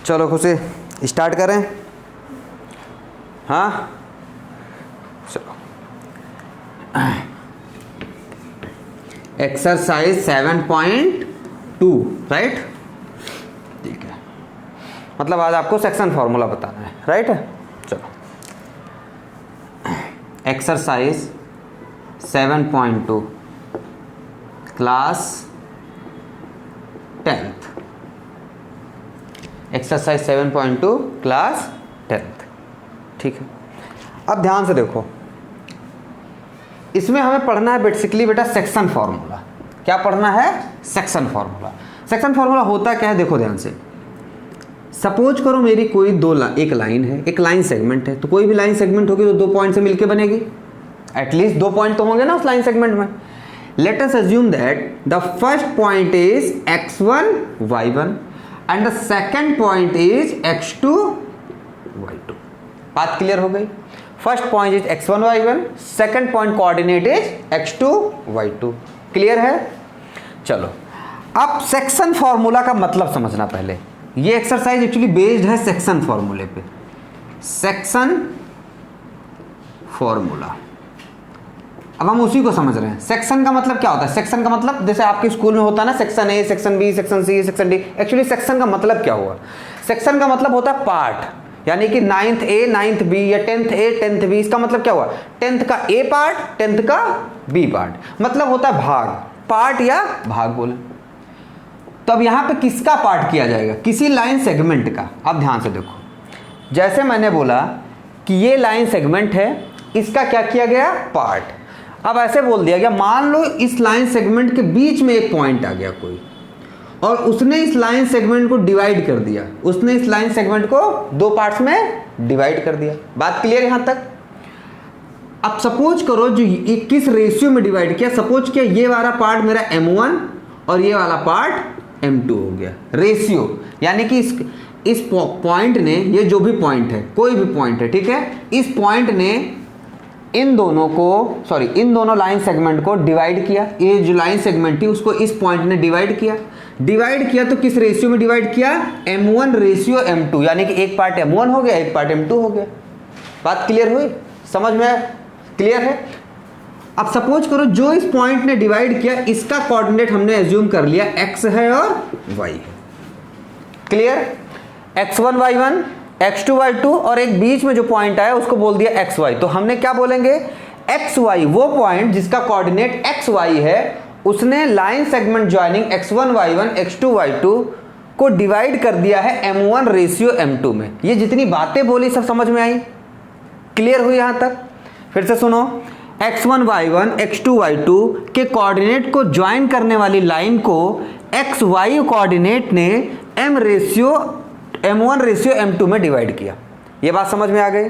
चलो खुशी स्टार्ट करें। हाँ चलो, एक्सरसाइज 7.2 राइट। ठीक है, मतलब आज आपको सेक्शन फॉर्मूला बताना है, राइट। चलो, exercise 7.2 class 10th, exercise 7.2 class 10th। ठीक है, अब ध्यान से देखो, इसमें हमें पढ़ना है बेसिकली बेटा सेक्शन फार्मूला। क्या पढ़ना है? Section formula. सेक्शन फार्मूला होता क्या है, देखो ध्यान से। सपोज करो मेरी कोई एक लाइन है, एक लाइन सेगमेंट है, तो कोई भी लाइन सेगमेंट होगी तो 2 पॉइंट से मिलके बनेगी। एटलीस्ट 2 पॉइंट तो होंगे ना उस लाइन सेगमेंट में। Let us assume that the first point is x1 y1 and the second point is x2 y2। बात क्लियर हो गई? First point is x1 y1, second point coordinate is x2 y2। Clear है? चलो, अब section formula का मतलब समझना पहले। ये एक्सरसाइज एक्चुअली बेस्ड है सेक्शन फॉर्मूले पे। सेक्शन फॉर्मूला, अब हम उसी को समझ रहे हैं। सेक्शन का मतलब क्या होता है? सेक्शन का मतलब जैसे आपके स्कूल में होता है ना, section A, section B, section C, section D. Actually section का मतलब क्या हुआ? सेक्शन का मतलब होता है पार्ट, यानी कि 9th ए 9th बी या 10th ए 10th बी। इसका मतलब क्या हुआ? 10th का ए पार्ट, 10th का बी पार्ट, मतलब होता है भाग, पार्ट या भाग बोले। तो अब यहां पे किसका पार्ट किया जाएगा? किसी लाइन सेगमेंट का। अब ध्यान से देखो, जैसे मैंने बोला कि ये लाइन सेगमेंट है, इसका क्या किया गया? पार्ट। अब ऐसे बोल दिया गया, मान लो इस लाइन सेगमेंट के बीच में एक पॉइंट आ गया कोई, और उसने इस लाइन सेगमेंट को डिवाइड कर दिया। उसने इस लाइन सेगमेंट को 2 पार्ट्स में डिवाइड कर दिया। बात क्लियर यहां तक? अब सपोज करो जो किस रेशियो में डिवाइड किया। सपोज किया ये वाला पार्ट मेरा m1 और ये वाला पार्ट m2 हो गया। रेशियो यानी कि इस पॉइंट ने, ये जो भी पॉइंट है, कोई भी पॉइंट है, ठीक है, इस पॉइंट ने इन दोनों लाइन सेगमेंट को डिवाइड किया। ये जो लाइन सेगमेंट थी उसको इस पॉइंट ने डिवाइड किया। तो किस रेशियो में डिवाइड किया? m1 रेशियो m2, यानी कि एक पार्ट m1 हो गया, एक पार्ट m2 हो गया। बात क्लियर हुई? समझ में क्लियर है? अब सपोज करो जो इस पॉइंट ने डिवाइड किया, इसका कोऑर्डिनेट हमने एज्यूम कर लिया x है और y है। Clear? x1 y1, x2 y2, और एक बीच में जो पॉइंट आया उसको बोल दिया xy। तो हमने क्या बोलेंगे? xy, वो पॉइंट जिसका कोऑर्डिनेट xy है, उसने line segment joining x1 y1 x2 y2 को डिवाइड कर दिया है m1 रेशियो m2 में। ये जितनी बातें बोली सब समझ में आई? क्लियर हुई यहां तक? फिर से सुनो, x1 y1 x2 y2 के कोऑर्डिनेट को ज्वाइन करने वाली लाइन को xy कोऑर्डिनेट ने m ratio m1 ratio m2 में डिवाइड किया। ये बात समझ में आ गई?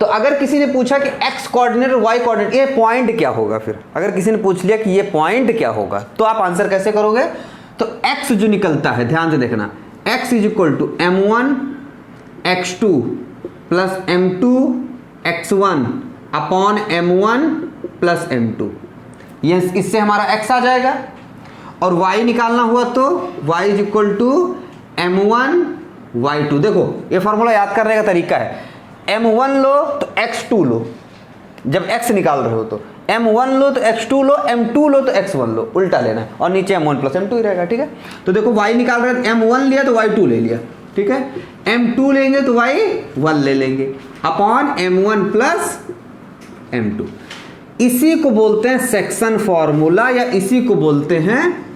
तो अगर किसी ने पूछा कि x कोऑर्डिनेट और y कोऑर्डिनेट, ये पॉइंट क्या होगा? फिर अगर किसी ने पूछ लिया कि ये पॉइंट क्या होगा, तो आप आंसर कैसे करोगे? तो x जो निकलता है, ध्यान से देखना, x is equal to m1 x2 plus m2 x1 upon m1 plus m2। ये इससे हमारा x आ जाएगा। और y निकालना हुआ तो y is equal to m1 y2। देखो ये फॉर्मूला याद करने का तरीका है, m1 लो तो x2 लो, जब x निकाल रहे हो तो m1 लो तो x2 लो, m2 लो तो x1 लो, उल्टा लेना है, और नीचे m1 प्लस m2 ही रहेगा। ठीक है, तो देखो y निकाल रहे हैं, m1 लिया तो y2 ले लिया, ठीक है, m2 लेंगे तो y1 ले लेंगे, अपॉन m1 प्लस m2। इसी को बोलते हैं सेक्शन फॉर्मूला, या इसी को बोलते हैं,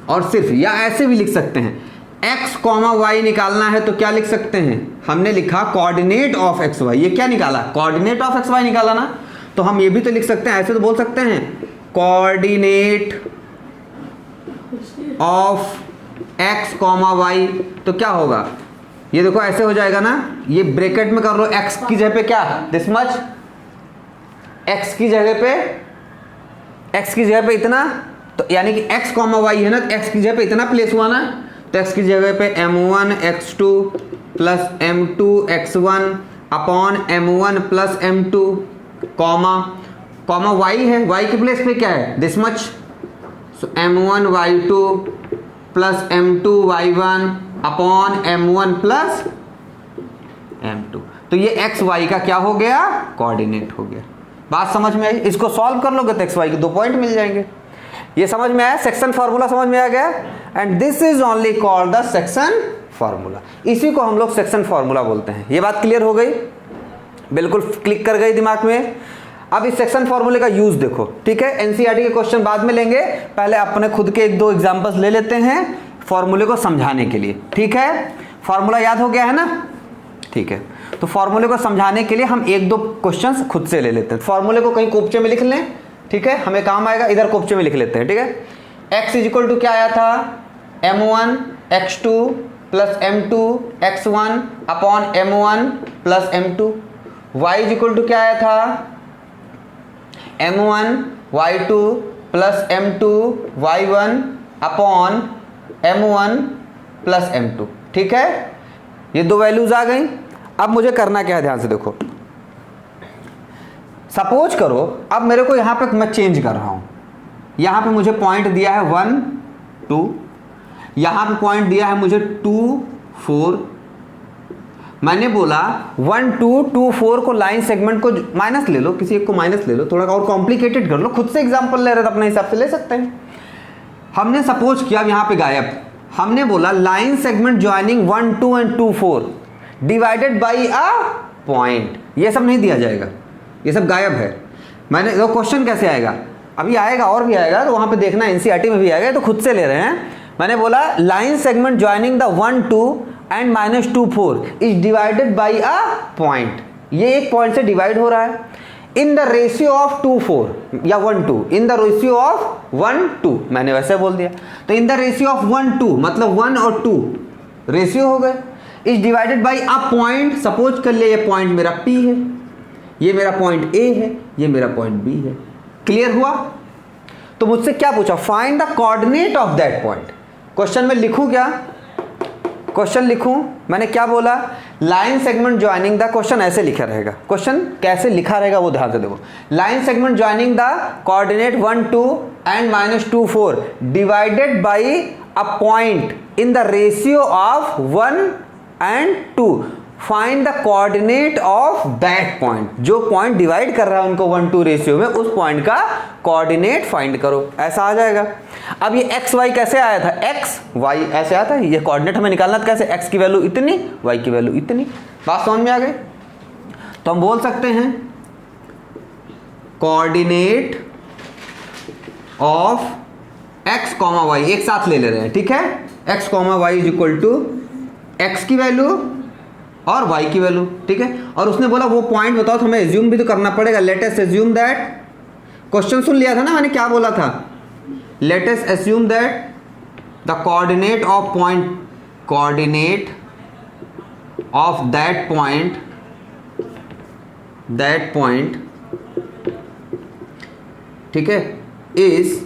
और सिर्फ या ऐसे भी लिख सकते हैं, x, y निकालना है तो क्या लिख सकते हैं? हमने लिखा कोऑर्डिनेट ऑफ एक्स वाई। ये क्या निकाला? कोऑर्डिनेट ऑफ एक्स वाई निकाला ना। तो हम ये भी तो लिख सकते हैं, ऐसे तो बोल सकते हैं, कोऑर्डिनेट ऑफ x, y। तो क्या होगा? ये देखो ऐसे हो जाएगा ना, ये ब्रैकेट में कर लो, x की जगह पे क्या, दिस मच, x की जगह पे इतना, तो यानी कि x, y है ना, तो x की जगह पे इतना प्लेस हुआ ना, तो x की जगह पे m1 x2 plus m2 x1 upon m1 plus m2 comma y है, y के प्लेस पे क्या है, this much, so m1 y2 plus m2 y1 upon m1 plus m2। तो ये एक्स वाई का क्या हो गया, कोऑर्डिनेट हो गया। बात समझ में आई? इसको सॉल्व कर लोगे तो एक्स वाई के 2 पॉइंट मिल जाएंगे। ये समझ में आया? सेक्शन फार्मूला समझ में आ गया। And this is only called the section formula. इसी को हम लोग सेक्शन फार्मूला बोलते हैं। ये बात क्लियर हो गई? बिल्कुल क्लिक कर गई दिमाग में। अब इस सेक्शन फार्मूले का यूज देखो, ठीक है। एनसीईआरटी के क्वेश्चन बाद में लेंगे, पहले अपने खुद के 1-2 एग्जांपल्स ले लेते हैं फार्मूले को समझाने के लिए, ठीक है। फार्मूला याद हो गया है ना? ठीक है, तो फार्मूले को समझाने के लिए हम 1-2 क्वेश्चंस खुद से ले लेते हैं। फार्मूले को कहीं कोपचे में लिख लें, ठीक है, हमें काम आएगा। इधर कोपचे में लिख लेते हैं, ठीक है। x इज इक्वल टू क्या आया था, m1 x2 plus m2 x1 upon m1 plus m2। y is equal to क्या आया था, m1 y2 plus m2 y1 upon m1 plus m2, ठीक है। ये 2 वैल्यूज आ गई। अब मुझे करना क्या है, ध्यान से देखो। सपोज करो अब मेरे को यहां पे मैं चेंज कर रहा हूं, यहां पे मुझे पॉइंट दिया है 1 2, यहां पे पॉइंट दिया है मुझे 2 4। मैंने बोला 1 2 2 4 को लाइन सेगमेंट को माइनस ले लो, किसी एक को माइनस ले लो, थोड़ा और कॉम्प्लिकेटेड कर लो। खुद से एग्जांपल ले रहे तो अपने हिसाब से ले सकते हैं। हमने सपोज किया यहां पे गायब, हमने बोला line segment joining 1 2 and 2 4 divided by a point. ये सब नहीं दिया जाएगा, ये सब गायब है। मैंने तो क्वेश्चन कैसे आएगा, अभी आएगा और भी आएगा, तो वहां पे देखना एनसीईआरटी में भी आएगा, तो खुद से ले रहे हैं। मैंने बोला line segment joining the 1 2 and -2 4 is divided by a point. ये एक पॉइंट से डिवाइड हो रहा है इन द रेशियो ऑफ 2 4 या 1 2, इन द रेशियो ऑफ 1 2, मैंने वैसे बोल दिया। तो इन द रेशियो ऑफ 1 2 मतलब 1 और 2 रेशियो हो गए, is divided by a point. Suppose कर लिया ये पॉइंट मेरा P है, ये मेरा पॉइंट A है, ये मेरा पॉइंट B है। क्लियर हुआ? तो मुझसे क्या पूछा, find the coordinate of that point. Question में लिखूं क्या, क्वेश्चन लिखूं, मैंने क्या बोला, line segment joining the, question ऐसे लिखा रहेगा। क्वेश्चन कैसे लिखा रहेगा वो ध्यान से देखो। Line segment joining the coordinate 1 2 and -2 4 divided by a point in the ratio of 1 and 2, find the coordinate of that point. जो पॉइंट डिवाइड कर रहा है उनको 1 2 रेशियो में, उस पॉइंट का कोऑर्डिनेट फाइंड करो। ऐसा आ जाएगा। अब ये एक्स वाई कैसे आया था, एक्स वाई ऐसे आता है। ये कोऑर्डिनेट हमें निकालना था कैसे, एक्स की वैल्यू इतनी, वाई की वैल्यू इतनी। बात समझ में आ गई? तो हम बोल सकते हैं coordinate of X comma Y, एक साथ ले ले रहे हैं, ठीक है। X comma Y is equal to X की वैल्यू और वाई की वैल्यू, ठीक है। और उसने बोला वो पॉइंट बताओ, तो हमें एज्यूम भी तो करना पड़ेगा। Let us assume that, question सुन लिया था ना मैंने, क्या बोला था, let us assume that the coordinate of point, coordinate of that point, ठीक है, इज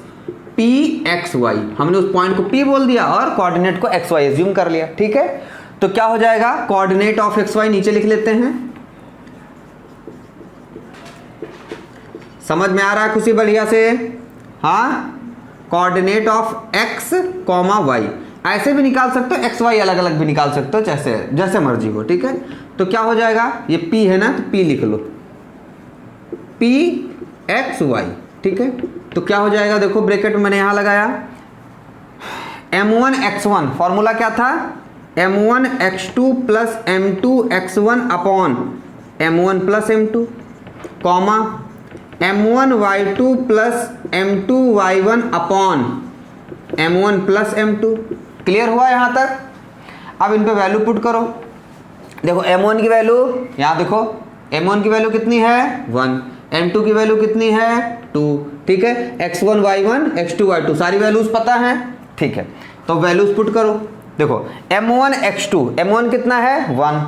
पी एक्स वाई। हमने उस पॉइंट को P बोल दिया और कोऑर्डिनेट को एक्स वाई एज्यूम कर लिया, ठीक है। तो क्या हो जाएगा, कोऑर्डिनेट ऑफ एक्स वाई नीचे लिख लेते हैं। समझ में आ रहा है खुशी बढ़िया से? हाँ, coordinate of X comma Y ऐसे भी निकाल सकते हो, एक्स वाई अलग अलग भी निकाल सकते हो, जैसे जैसे मर्जी हो, ठीक है। तो क्या हो जाएगा, ये P है ना, तो P लिख लो, P एक्स वाई, ठीक है। तो क्या हो जाएगा, देखो ब्रैकेट में मैंने यहां लगाया, m1 x1, फॉर्मूला क्या था, m1 x2 plus m2 x1 upon m1 plus m2, comma m1 y2 plus m2 y1 upon m1 plus m2। Clear हुआ यहां तक? अब इन पे वैल्यू पुट करो। देखो m1 की वैल्यू यहां देखो, m1 की वैल्यू कितनी है 1, m2 की वैल्यू कितनी है 2, ठीक है। x1 y1 x2 y2 सारी वैल्यूज पता है, ठीक है। तो वैल्यूज पुट करो। देखो m1 x2, m1 कितना है 1,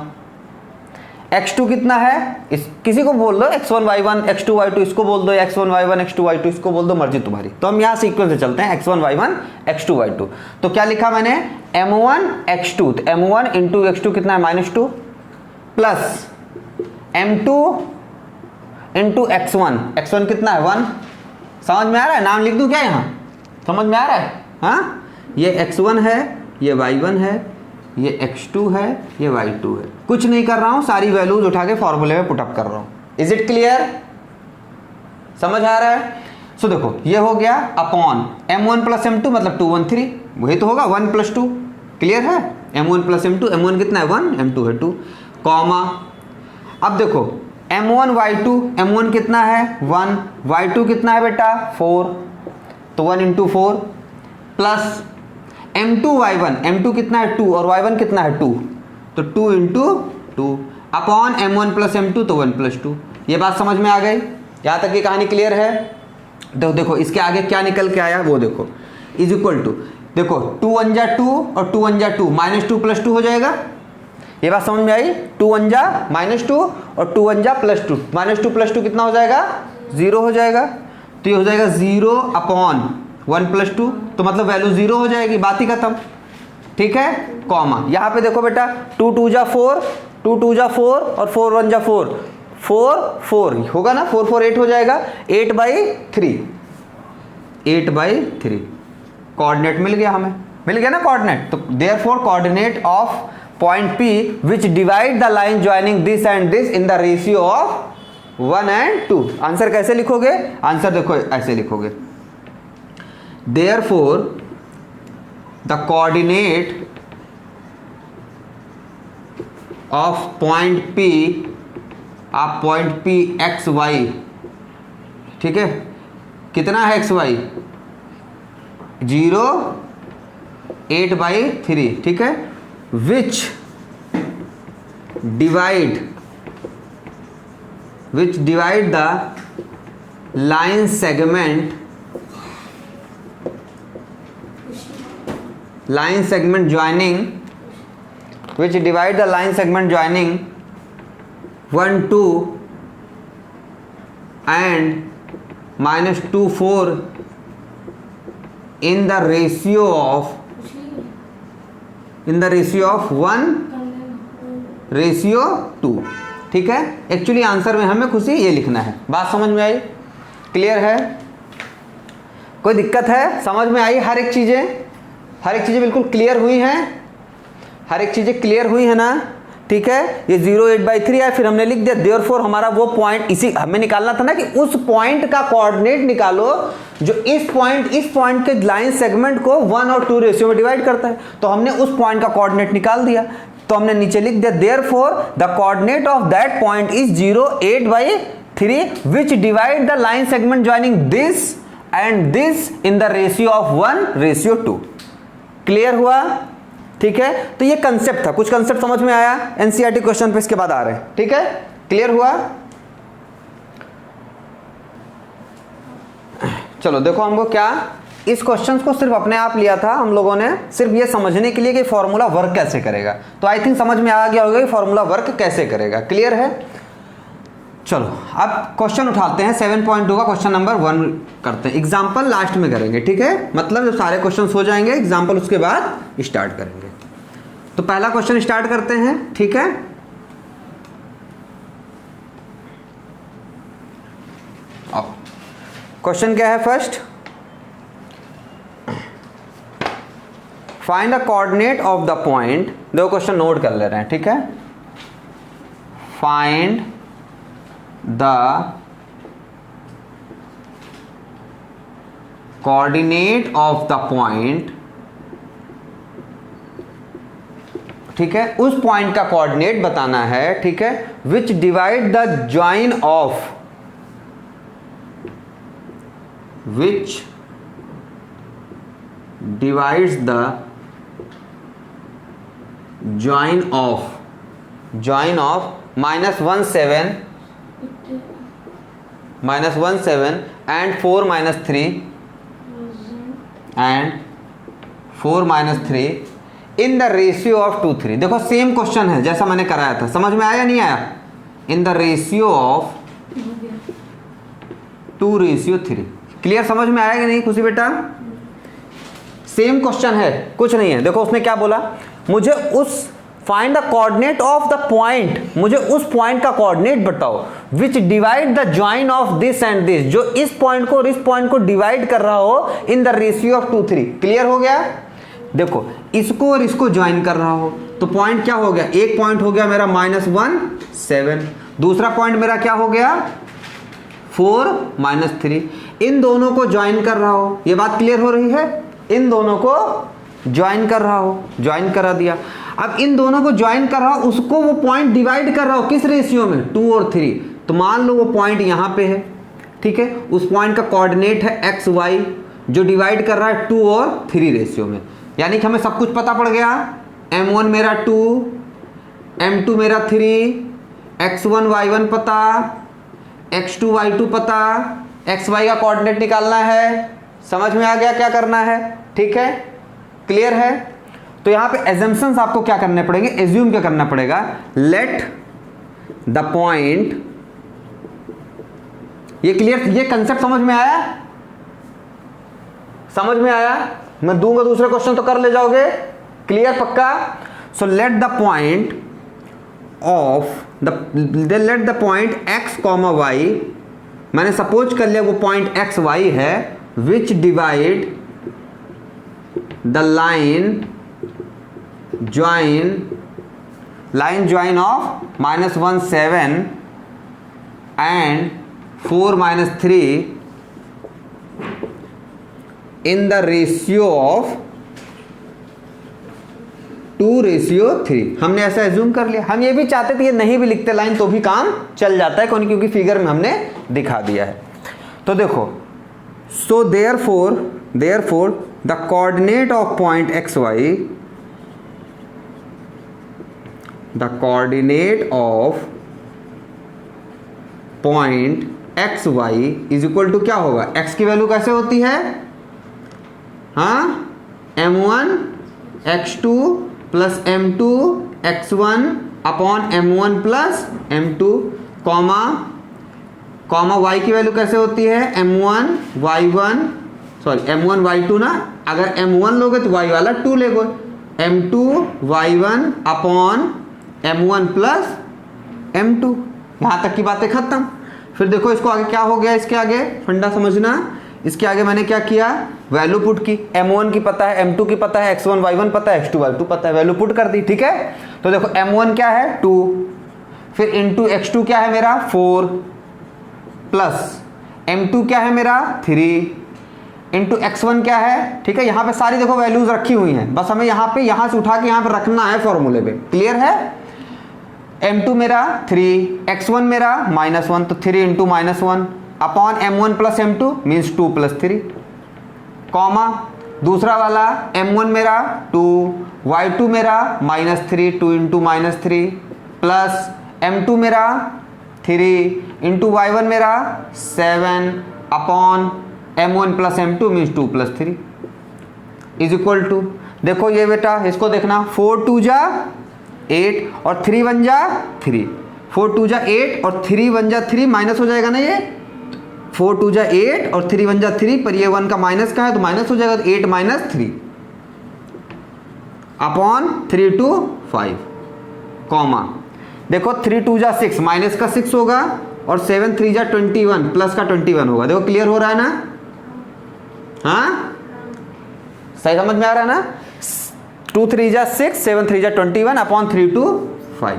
x2 कितना है, इस किसी को बोल दो x1 y1 x2 y2, इसको बोल दो x1 y1 x2 y2, इसको बोल दो, मर्जी तुम्हारी। तो हम यहाँ सीक्वेंस से चलते हैं, x1 y1 x2 y2। तो क्या लिखा मैंने, m1 x2, तो m1 इंटू x2 कितना है -2 प्लस m2 इंटू x1 कितना है 1। समझ में आ रहा है? नाम लिख दूं क्या यहाँ, समझ में आ रहा है? हाँ, ये x1 है, ये y1 है, ये x2 है, ये y2 है। कुछ नहीं कर रहा हूं, सारी वैल्यूज उठा के फॉर्मूले में पुटअप कर रहा हूं। Is it clear? समझ आ रहा है? सो देखो ये हो गया अपॉन m1 प्लस m2 मतलब 2 1 3, वही तो होगा 1 प्लस 2। क्लियर है? m1 प्लस m2, m1 कितना है 1, m2 है 2, कॉमा। अब देखो m1 y2, m1 कितना है 1, y2 कितना है बेटा 4, तो 1 into 4 plus m2 y1, m2 कितना है 2 और y1 कितना है 2, तो 2 into 2 upon m1 plus m2 तो 1 प्लस 2। ये बात समझ में आ गई? यहाँ तक की कहानी क्लियर है? तो देखो इसके आगे क्या निकल के आया वो देखो, इज इक्वल टू, देखो 2 1 जा 2 और 2 1 जा 2, माइनस 2 प्लस 2 हो जाएगा। ये बात समझ में आई? 2 1 जा माइनस 2 और 2 1 जा प्लस 2, माइनस 2 प्लस 2 कितना हो जाएगा 0 हो जाएगा। तो ये हो जाएगा 0 अपॉन 1 प्लस 2, तो मतलब वैल्यू 0 हो जाएगी, बात ही खत्म। ठीक है, कॉमा। यहाँ पे देखो बेटा 2 2 जा 4, 2 2 जा 4 और 4 1 जा 4, 4 4 होगा ना, 4 4 8 हो जाएगा, 8/3, 8/3 कोऑर्डिनेट मिल गया, हमें मिल गया ना कोऑर्डिनेट। तो therefore coordinate of point P which divide the line joining this and this in the ratio of 1 and 2। Answer कैसे लिखोगे? आंसर देखो ऐसे लिखोगे, therefore the coordinate of point P, आप पॉइंट P एक्स वाई, ठीक है, कितना है एक्स वाई 0 8/3, ठीक है, विच divide the line segment joining, which divide the line segment joining 1 2 and minus 2 4 in the ratio of 1:2। ठीक है, एक्चुअली आंसर में हमें खुशी ये लिखना है। बात समझ में आई? क्लियर है? कोई दिक्कत है? समझ में आई? हर एक चीजें बिल्कुल क्लियर हुई हैं? हर एक चीजें क्लियर हुई है ना? ठीक है, ये 0 8/3 है, फिर हमने लिख दिया देयरफॉर हमारा वो पॉइंट, इसी हमें निकालना था ना कि उस पॉइंट का कोऑर्डिनेट निकालो जो इस पॉइंट के लाइन सेगमेंट को 1 और 2 रेशियो में डिवाइड करता है। तो हमने उस पॉइंट का कोऑर्डिनेट निकाल दिया, तो हमने नीचे लिख दिया therefore the coordinate of that point is 0 8/3 which divide the line segment joining this and this in the ratio of 1:2। Clear हुआ? ठीक है, तो ये कंसेप्ट था, कुछ कंसेप्ट समझ में आया? एनसीईआरटी क्वेश्चन पे इसके बाद आ रहे हैं। ठीक है, क्लियर हुआ? चलो देखो, हमको क्या इस क्वेश्चन को सिर्फ अपने आप लिया था हम लोगों ने, सिर्फ ये समझने के लिए कि फॉर्मूला वर्क कैसे करेगा। तो आई थिंक समझ में आ गया होगा कि फॉर्मूला वर्क कैसे करेगा। क्लियर है? चलो अब क्वेश्चन उठाते हैं 7.2 का क्वेश्चन नंबर 1 करते हैं। एग्जाम्पल लास्ट में करेंगे, ठीक है, मतलब जब सारे क्वेश्चन हो जाएंगे एग्जाम्पल उसके बाद स्टार्ट करेंगे। तो पहला क्वेश्चन स्टार्ट करते हैं, ठीक है। अब क्वेश्चन क्या है? First, find the coordinate of the point. दो क्वेश्चन नोट कर ले रहे हैं, ठीक है। Find the coordinate of the point, ठीक है, उस पॉइंट का कोऑर्डिनेट बताना है, ठीक है, विच divide the join of, which divides the join of -17 and 4 - 3 in the ratio of 2 3। देखो सेम क्वेश्चन है जैसा मैंने कराया था, समझ में आया नहीं आया? In the ratio of 2:3। Clear? समझ में आया कि नहीं खुशी बेटा? सेम क्वेश्चन है, कुछ नहीं है। देखो उसने क्या बोला, मुझे उस find the coordinate of the point, मुझे उस पॉइंट का कोऑर्डिनेट बताओ विच divide the join of this and this, जो इस पॉइंट को और इस पॉइंट को डिवाइड कर रहा हो in the ratio of 2 3। Clear हो गया? देखो इसको और इसको ज्वाइन कर रहा हो तो पॉइंट क्या हो गया, एक पॉइंट हो गया मेरा -1 7, दूसरा पॉइंट मेरा क्या हो गया 4 -3। इन दोनों को ज्वाइन कर रहा हो, ये बात क्लियर हो रही है, इन दोनों को ज्वाइन कर रहा हो, ज्वाइन करा दिया। अब इन दोनों को ज्वाइन कर रहा हो, उसको वो पॉइंट डिवाइड कर रहा हो किस रेशियो में, 2 और 3। तो मान लो वो पॉइंट यहां पे है, ठीक है, उस पॉइंट का कोऑर्डिनेट है एक्स वाई, जो डिवाइड कर रहा है 2 और 3 रेशियो में। यानी कि हमें सब कुछ पता पड़ गया, m1 मेरा 2, m2 मेरा 3, x1 y1 पता, x2 y2 पता, xy का कोऑर्डिनेट निकालना है। समझ में आ गया क्या करना है, ठीक है, क्लियर है। तो यहां पे एजम्पशंस आपको क्या करने पड़ेंगे, एज्यूम क्या करना पड़ेगा, लेट द पॉइंट, ये क्लियर, ये कंसेप्ट समझ में आया, समझ में आया, मैं दूंगा दूसरे क्वेश्चन तो कर ले जाओगे, क्लियर पक्का। So let the point of let the point x, y, मैंने सपोज कर लिया वो पॉइंट x y है, विच divide the line join of -1 7 and 4 -3 in the ratio of 2:3। हमने ऐसा एज्यूम कर लिया। हम ये भी चाहते थे ये नहीं भी लिखते लाइन तो भी काम चल जाता है, क्योंकि फिगर में हमने दिखा दिया है। तो देखो, so therefore the coordinate of point X Y, the coordinate of point X Y is equal to क्या होगा, एक्स की वैल्यू कैसे होती है, हाँ, m1 x2 plus m2 x1 upon m1 plus m2, comma y की वैल्यू कैसे होती है, m1 y1, sorry m1 y2 ना, अगर m1 लोगे तो y वाला 2 लेगो, m2 y1 upon m1 plus m2। यहां तक की बातें खत्म। फिर देखो इसको आगे क्या हो गया, इसके आगे फंडा समझना, इसके आगे मैंने क्या किया, वैल्यू पुट की, m1 की पता है, m2 की पता है, x1 y1 पता है, x2 y2 पता है, वैल्यू पुट कर दी, ठीक है। तो देखो m1 क्या है 2, फिर इनटू x2 क्या है मेरा 4, प्लस m2 क्या है मेरा 3, इनटू x1 क्या है, ठीक है। यहाँ पे सारी देखो वैल्यूज रखी हुई हैं, बस हमें यहाँ पे यहाँ से उठा के यहाँ पे रखना है फॉर्मूले पे, क्लियर है। m2 मेरा 3, x1 मेरा -1, तो 3 into -1 upon m1 plus m2 means 2 plus 3, comma दूसरा वाला m1 मेरा 2, y2 मेरा -3, 2 इंटू -3 प्लस m2 मेरा 3 इंटू y1 मेरा 7 upon m1 plus m2 means 2 plus 3 is equal to, देखो ये बेटा इसको देखना, 4 2 जा 8 और 3 1 जा 3, 4 2 जा 8 और 3 1 जा 3, माइनस हो जाएगा ना, ये 4 2 जा 8 और 3 1 जा 3, पर ये 1 का माइनस का है तो माइनस हो जाएगा, तो 8 - 3 अपॉन 3 2 5, कॉमा देखो 3 2 जा 6, माइनस का 6 होगा, और 7 3 जा 21, प्लस का 21 होगा। देखो क्लियर हो रहा है ना, हाँ सही समझ में आ रहा है ना, 2 3 जा 6, 7 3 जा 21 अपॉन 3 2 5।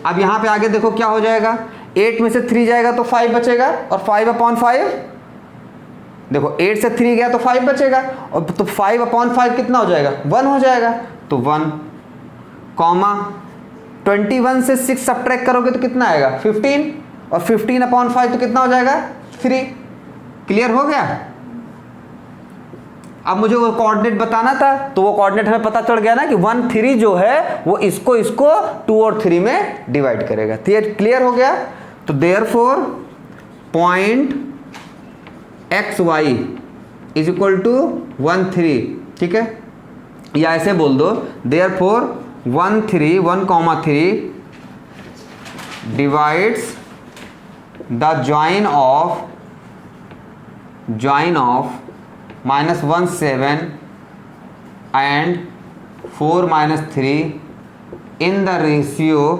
अब यहां पे आगे देखो क्या हो जाएगा, 8 में से 3 जाएगा तो 5 बचेगा, और 5 अपॉन 5, देखो 8 से 3 गया तो 5 बचेगा, और तो 5 अपॉन 5 कितना हो जाएगा, 1 हो जाएगा, तो 1, कॉमा 21 से 6 सब्ट्रैक्ट करोगे तो कितना आएगा 15, और 15 अपॉन 5 तो कितना हो जाएगा 3। क्लियर हो गया। अब मुझे वो कोऑर्डिनेट बताना था, तो वो कोऑर्डिनेट हमें पता चल गया ना कि 1 3 जो है वो इसको 2 और 3 में डिवाइड करेगा। क्लियर हो गया। तो therefore point X Y is equal to 1 3, ठीक है, या ऐसे बोल दो, therefore 1 3 1,3 divides the join of -1 7 and 4 - 3 in the ratio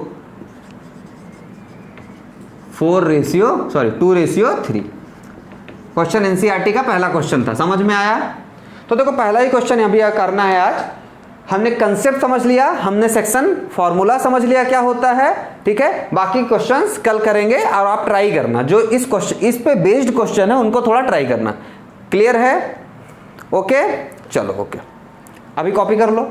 2:3। Question NCERT का पहला क्वेश्चन था, समझ में आया। तो देखो पहला ही क्वेश्चन अभी करना है आज। हमने कंसेप्ट समझ लिया, हमने सेक्शन फॉर्मूला समझ लिया क्या होता है, ठीक है। बाकी क्वेश्चंस कल करेंगे और आप ट्राई करना, जो इस पे बेस्ड क्वेश्चन है उनको थोड़ा ट्राई करना। क्लियर है? ओके, चलो ओके, अभी कॉपी कर लो।